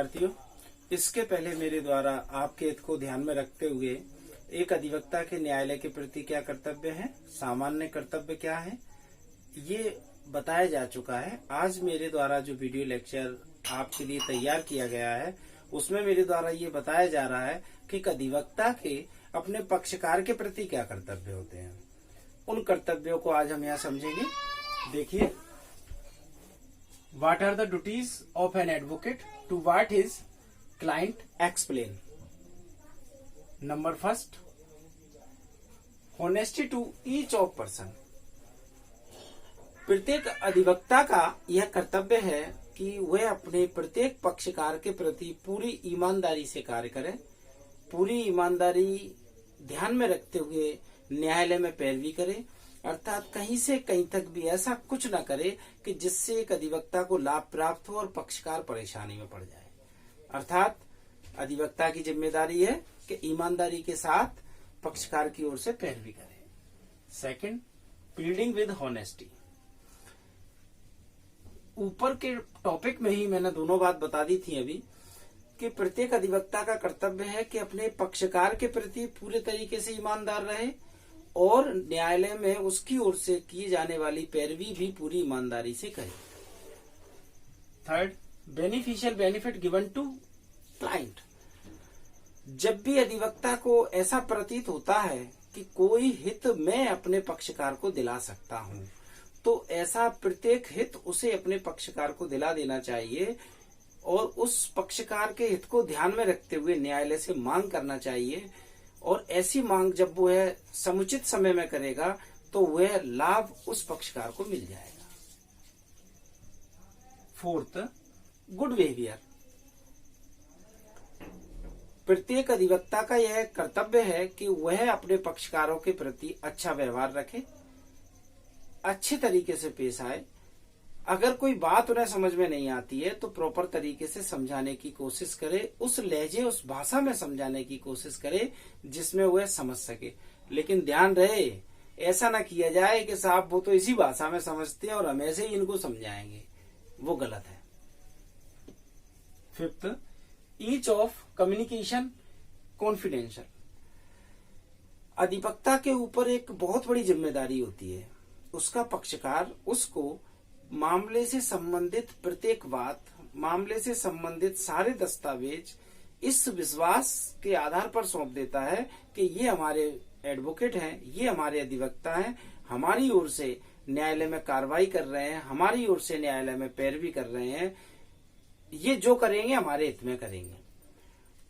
शिक्षार्थियों, इसके पहले मेरे द्वारा आपके हित को ध्यान में रखते हुए एक अधिवक्ता के न्यायालय के प्रति क्या कर्तव्य है, सामान्य कर्तव्य क्या है, ये बताया जा चुका है। आज मेरे द्वारा जो वीडियो लेक्चर आपके लिए तैयार किया गया है उसमें मेरे द्वारा ये बताया जा रहा है कि एक अधिवक्ता के अपने पक्षकार के प्रति क्या कर्तव्य होते हैं। उन कर्तव्यों को आज हम यहाँ समझेंगे। देखिए, What are the duties of an advocate to what his client explain? Number first, honesty to each of person. प्रत्येक अधिवक्ता का यह कर्तव्य है कि वह अपने प्रत्येक पक्षकार के प्रति पूरी ईमानदारी से कार्य करे, पूरी ईमानदारी ध्यान में रखते हुए न्यायालय में पैरवी करे, अर्थात कहीं से कहीं तक भी ऐसा कुछ न करे कि जिससे एक अधिवक्ता को लाभ प्राप्त हो और पक्षकार परेशानी में पड़ जाए। अर्थात अधिवक्ता की जिम्मेदारी है कि ईमानदारी के साथ पक्षकार की ओर से पैरवी करे। Second, pleading with honesty. ऊपर के टॉपिक में ही मैंने दोनों बात बता दी थी अभी कि प्रत्येक अधिवक्ता का कर्तव्य है कि अपने पक्षकार के प्रति पूरे तरीके से ईमानदार रहे और न्यायालय में उसकी ओर से की जाने वाली पैरवी भी पूरी ईमानदारी से करे। Third, beneficial benefit given to client. जब भी अधिवक्ता को ऐसा प्रतीत होता है कि कोई हित मैं अपने पक्षकार को दिला सकता हूं, तो ऐसा प्रत्येक हित उसे अपने पक्षकार को दिला देना चाहिए और उस पक्षकार के हित को ध्यान में रखते हुए न्यायालय से मांग करना चाहिए। और ऐसी मांग जब वो है समुचित समय में करेगा तो वह लाभ उस पक्षकार को मिल जाएगा। Fourth, good behaviour. प्रत्येक अधिवक्ता का यह कर्तव्य है कि वह अपने पक्षकारों के प्रति अच्छा व्यवहार रखे, अच्छे तरीके से पेश आए। अगर कोई बात उन्हें समझ में नहीं आती है तो प्रॉपर तरीके से समझाने की कोशिश करे, उस लहजे उस भाषा में समझाने की कोशिश करे जिसमें वह समझ सके। लेकिन ध्यान रहे, ऐसा ना किया जाए कि साहब वो तो इसी भाषा में समझते हैं और हम ऐसे ही इनको समझाएंगे, वो गलत है। Fifth, each of communication confidential. अधिवक्ता के ऊपर एक बहुत बड़ी जिम्मेदारी होती है। उसका पक्षकार उसको मामले से संबंधित प्रत्येक बात, मामले से संबंधित सारे दस्तावेज इस विश्वास के आधार पर सौंप देता है कि ये हमारे एडवोकेट हैं, ये हमारे अधिवक्ता हैं, हमारी ओर से न्यायालय में कार्रवाई कर रहे हैं, हमारी ओर से न्यायालय में पैरवी कर रहे हैं, ये जो करेंगे हमारे हित में करेंगे।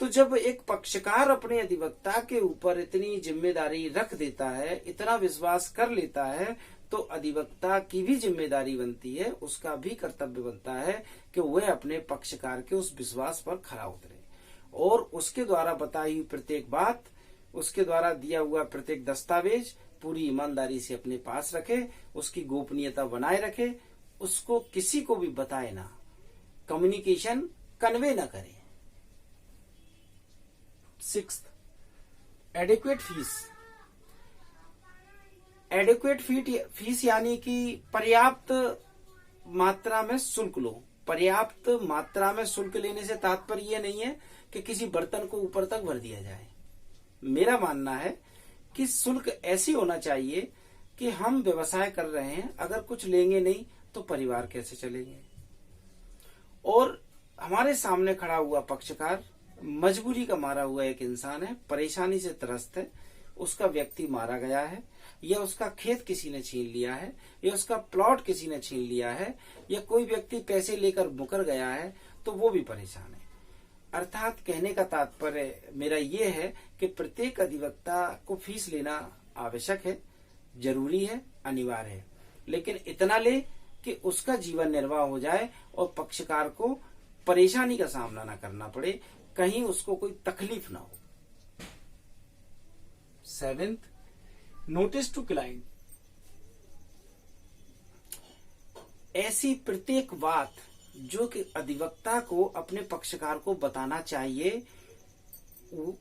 तो जब एक पक्षकार अपने अधिवक्ता के ऊपर इतनी जिम्मेदारी रख देता है, इतना विश्वास कर लेता है, तो अधिवक्ता की भी जिम्मेदारी बनती है, उसका भी कर्तव्य बनता है कि वह अपने पक्षकार के उस विश्वास पर खरा उतरे और उसके द्वारा बताई हुई प्रत्येक बात, उसके द्वारा दिया हुआ प्रत्येक दस्तावेज पूरी ईमानदारी से अपने पास रखे, उसकी गोपनीयता बनाए रखे, उसको किसी को भी बताए ना, कम्युनिकेशन कन्वे ना करे। Sixth, adequate fees. Adequate fees यानी कि पर्याप्त मात्रा में शुल्क लो। पर्याप्त मात्रा में शुल्क लेने से तात्पर्य यह नहीं है कि किसी बर्तन को ऊपर तक भर दिया जाए। मेरा मानना है कि शुल्क ऐसी होना चाहिए कि हम व्यवसाय कर रहे हैं, अगर कुछ लेंगे नहीं तो परिवार कैसे चलेंगे। और हमारे सामने खड़ा हुआ पक्षकार मजबूरी का मारा हुआ एक इंसान है, परेशानी से त्रस्त है, उसका व्यक्ति मारा गया है, या उसका खेत किसी ने छीन लिया है, या उसका प्लॉट किसी ने छीन लिया है, या कोई व्यक्ति पैसे लेकर मुकर गया है, तो वो भी परेशान है। अर्थात कहने का तात्पर्य मेरा ये है कि प्रत्येक अधिवक्ता को फीस लेना आवश्यक है, जरूरी है, अनिवार्य है, लेकिन इतना ले कि उसका जीवन निर्वाह हो जाए और पक्षकार को परेशानी का सामना न करना पड़े, कहीं उसको कोई तकलीफ ना हो। Seventh, notice to client. ऐसी प्रत्येक बात जो कि अधिवक्ता को अपने पक्षकार को बताना चाहिए,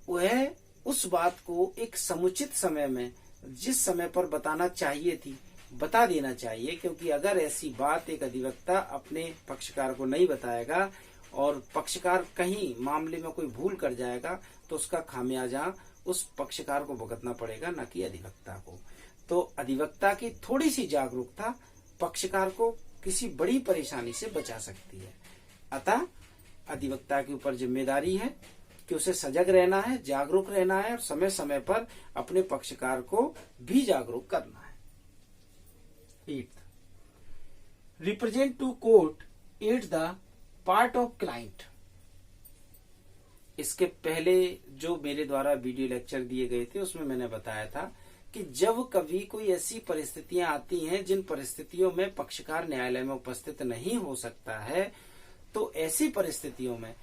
वह उस बात को एक समुचित समय में, जिस समय पर बताना चाहिए थी, बता देना चाहिए। क्योंकि अगर ऐसी बात एक अधिवक्ता अपने पक्षकार को नहीं बताएगा और पक्षकार कहीं मामले में कोई भूल कर जाएगा तो उसका खामियाजा उस पक्षकार को भुगतना पड़ेगा, न कि अधिवक्ता को। तो अधिवक्ता की थोड़ी सी जागरूकता पक्षकार को किसी बड़ी परेशानी से बचा सकती है। अतः अधिवक्ता के ऊपर जिम्मेदारी है कि उसे सजग रहना है, जागरूक रहना है और समय समय पर अपने पक्षकार को भी जागरूक करना है। 8th, represent to court at the part of client. इसके पहले जो मेरे द्वारा वीडियो लेक्चर दिए गए थे उसमें मैंने बताया था कि जब कभी कोई ऐसी परिस्थितियां आती हैं जिन परिस्थितियों में पक्षकार न्यायालय में उपस्थित नहीं हो सकता है, तो ऐसी परिस्थितियों में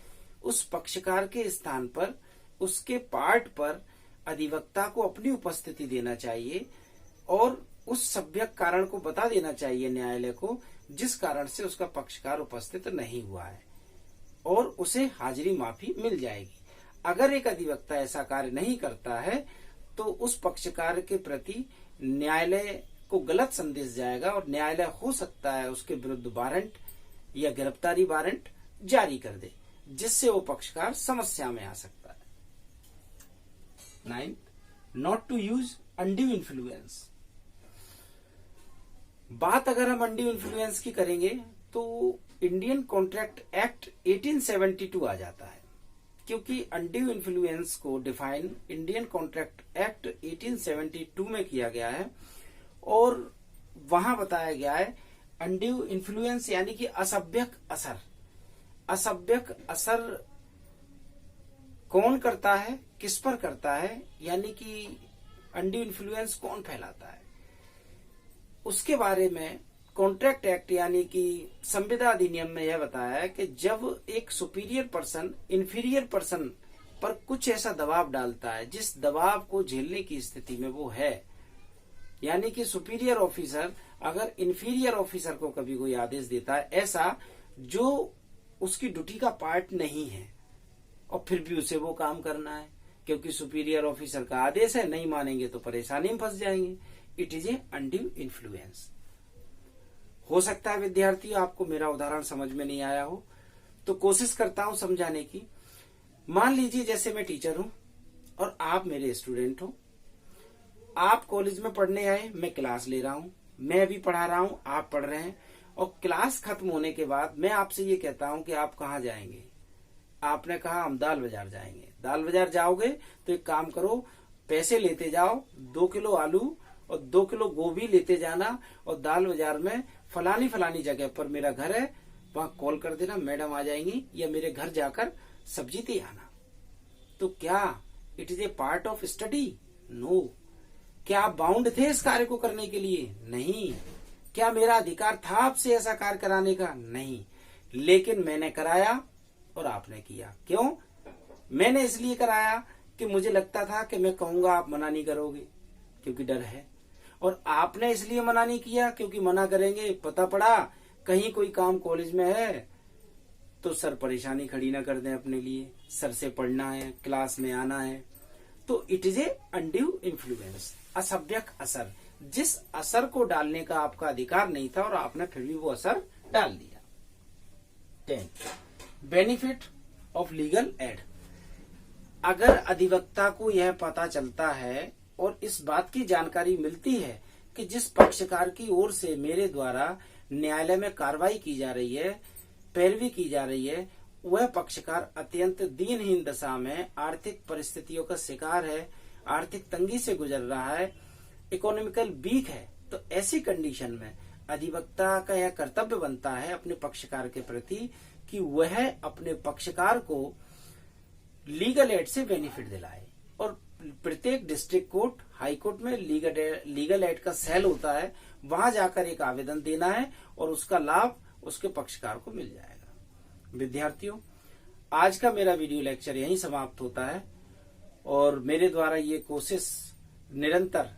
उस पक्षकार के स्थान पर, उसके पार्ट पर अधिवक्ता को अपनी उपस्थिति देना चाहिए और उस सभ्यक कारण को बता देना चाहिए न्यायालय को जिस कारण से उसका पक्षकार उपस्थित नहीं हुआ है, और उसे हाजिरी माफी मिल जाएगी। अगर एक अधिवक्ता ऐसा कार्य नहीं करता है तो उस पक्षकार के प्रति न्यायालय को गलत संदेश जाएगा और न्यायालय हो सकता है उसके विरुद्ध वारंट या गिरफ्तारी वारंट जारी कर दे, जिससे वो पक्षकार समस्या में आ सकता है। 9th, not to use undue influence. बात अगर हम अनड्यू इन्फ्लुएंस की करेंगे तो इंडियन कॉन्ट्रैक्ट एक्ट 1872 आ जाता है, क्योंकि अनड्यू इन्फ्लुएंस को डिफाइन इंडियन कॉन्ट्रैक्ट एक्ट 1872 में किया गया है और वहां बताया गया है अनड्यू इन्फ्लुएंस यानी कि असभ्यक असर। असभ्यक असर कौन करता है, किस पर करता है, यानी कि अनड्यू इन्फ्लुएंस कौन फैलाता है, उसके बारे में कॉन्ट्रैक्ट एक्ट यानी कि संविदा अधिनियम में यह बताया है कि जब एक सुपीरियर पर्सन इंफीरियर पर्सन पर कुछ ऐसा दबाव डालता है जिस दबाव को झेलने की स्थिति में वो है, यानी कि सुपीरियर ऑफिसर अगर इंफीरियर ऑफिसर को कभी कोई आदेश देता है ऐसा जो उसकी ड्यूटी का पार्ट नहीं है और फिर भी उसे वो काम करना है क्योंकि सुपीरियर ऑफिसर का आदेश है, नहीं मानेंगे तो परेशानी में फंस जाएंगे। It is a undue influence. हो सकता है विद्यार्थियों आपको मेरा उदाहरण समझ में नहीं आया हो, तो कोशिश करता हूं समझाने की। मान लीजिए जैसे मैं टीचर हूं और आप मेरे स्टूडेंट हो। आप कॉलेज में पढ़ने आए, मैं क्लास ले रहा हूं, मैं भी पढ़ा रहा हूं, आप पढ़ रहे हैं और क्लास खत्म होने के बाद मैं आपसे ये कहता हूं कि आप कहाँ जाएंगे। आपने कहा हम दाल बाजार जाएंगे। दाल बाजार जाओगे तो एक काम करो, पैसे लेते जाओ, 2 किलो आलू और 2 किलो गोभी लेते जाना और दाल बाजार में फलानी फलानी जगह पर मेरा घर है, वहां कॉल कर देना, मैडम आ जाएंगी, या मेरे घर जाकर सब्जी दे आना। तो क्या it is a part of study? No. क्या आप बाउंड थे इस कार्य को करने के लिए? नहीं। क्या मेरा अधिकार था आपसे ऐसा कार्य कराने का? नहीं। लेकिन मैंने कराया और आपने किया। क्यों? मैंने इसलिए कराया कि मुझे लगता था कि मैं कहूंगा आप मना नहीं करोगे क्योंकि डर है, और आपने इसलिए मना नहीं किया क्योंकि मना करेंगे पता पड़ा कहीं कोई काम कॉलेज में है तो सर परेशानी खड़ी ना कर दें अपने लिए, सर से पढ़ना है, क्लास में आना है। तो it is a undue influence, असभ्यक असर, जिस असर को डालने का आपका अधिकार नहीं था और आपने फिर भी वो असर डाल दिया। 10, बेनिफिट ऑफ लीगल एड। अगर अधिवक्ता को यह पता चलता है और इस बात की जानकारी मिलती है कि जिस पक्षकार की ओर से मेरे द्वारा न्यायालय में कार्रवाई की जा रही है, पैरवी की जा रही है, वह पक्षकार अत्यंत दीनहीन दशा में, आर्थिक परिस्थितियों का शिकार है, आर्थिक तंगी से गुजर रहा है, इकोनॉमिकल वीक है, तो ऐसी कंडीशन में अधिवक्ता का यह कर्तव्य बनता है अपने पक्षकार के प्रति कि वह अपने पक्षकार को लीगल एड से बेनिफिट दिलाए। और प्रत्येक डिस्ट्रिक्ट कोर्ट, हाई कोर्ट में लीगल एड का सेल होता है, वहां जाकर एक आवेदन देना है और उसका लाभ उसके पक्षकार को मिल जाएगा। विद्यार्थियों, आज का मेरा वीडियो लेक्चर यहीं समाप्त होता है और मेरे द्वारा ये कोशिश निरंतर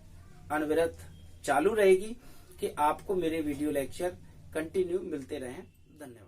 अनविरत चालू रहेगी कि आपको मेरे वीडियो लेक्चर कंटिन्यू मिलते रहें। धन्यवाद।